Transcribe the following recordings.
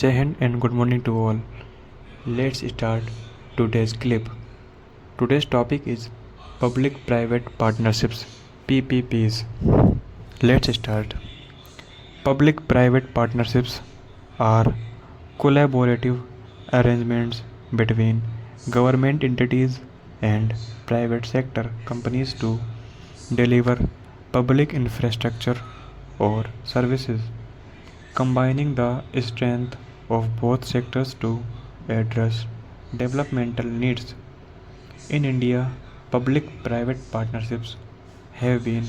Jai Hind and good morning to all. Let's start today's clip. Today's topic is public private partnerships PPPs. Let's start. Public private partnerships are collaborative arrangements between government entities and private sector companies to deliver public infrastructure or services, combining the strength of both sectors to address developmental needs. In India, public private partnerships have been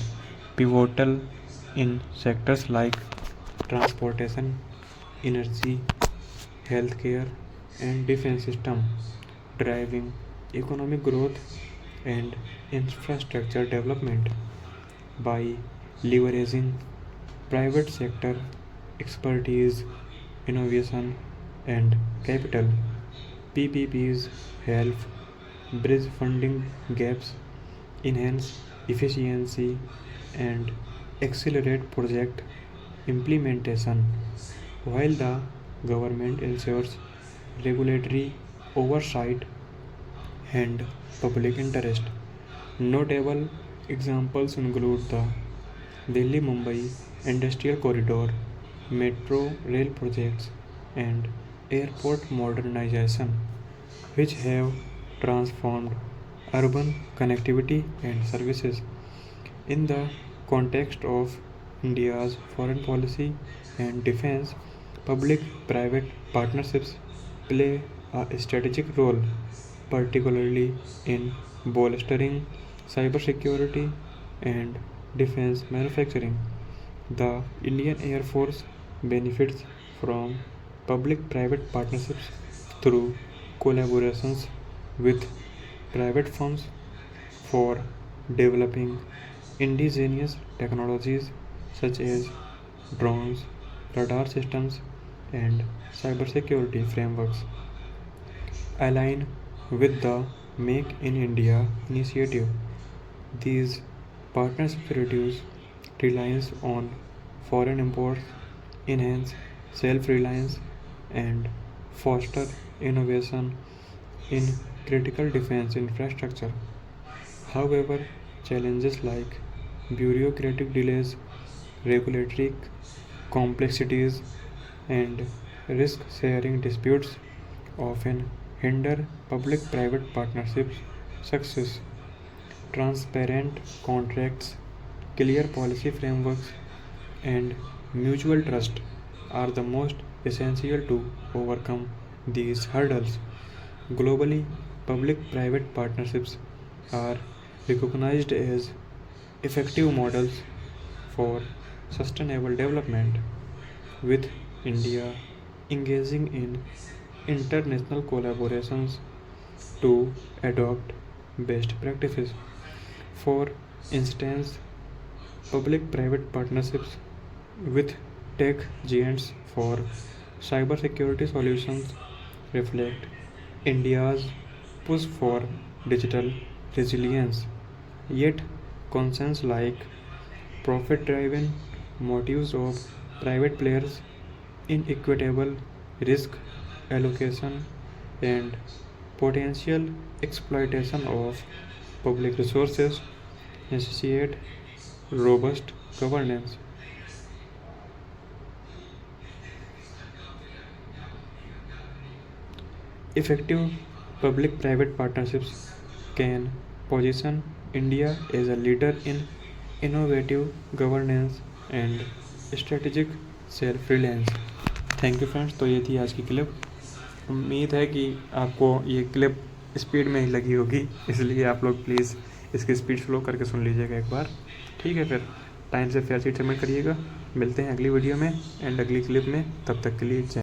pivotal in sectors like transportation, energy, healthcare, and defense system, driving economic growth and infrastructure development by leveraging private sector expertise, innovation, and capital. PPPs help bridge funding gaps, enhance efficiency, and accelerate project implementation, while the government ensures regulatory oversight and public interest. Notable examples include the Delhi Mumbai Industrial Corridor, metro rail projects, and airport modernization, which have transformed urban connectivity and services. In the context of India's foreign policy and defense, public private partnerships play a strategic role, particularly in bolstering cybersecurity and defense manufacturing. The Indian Air Force benefits from public private partnerships through collaborations with private firms for developing indigenous technologies such as drones, radar systems, and cybersecurity frameworks align with the Make in India initiative. These partnerships reduce reliance on foreign imports, enhance self reliance, and foster innovation in critical defense infrastructure. However, challenges like bureaucratic delays, regulatory complexities, and risk sharing disputes often hinder public private partnerships success. Transparent contracts, clear policy frameworks, and mutual trust are the most essential to overcome these hurdles. Globally, public private partnerships are recognized as effective models for sustainable development, with India engaging in international collaborations to adopt best practices. For instance, public private partnerships with tech giants for cybersecurity solutions reflect India's push for digital resilience. Yet, concerns like profit driven motives of private players, inequitable risk allocation, and potential exploitation of public resources necessitate robust governance. Effective public private partnerships can position India as a leader in innovative governance and strategic self reliance. Thank you friends, तो ये थी आज की clip. उम्मीद है कि आपको ये क्लिप स्पीड में ही लगी होगी, इसलिए आप लोग प्लीज़ इसकी स्पीड स्लो करके सुन लीजिएगा एक बार। ठीक है, फिर टाइम से फेयर शीट सबमिट करिएगा। मिलते हैं अगली वीडियो में एंड अगली क्लिप में, तब तक के लिए जय।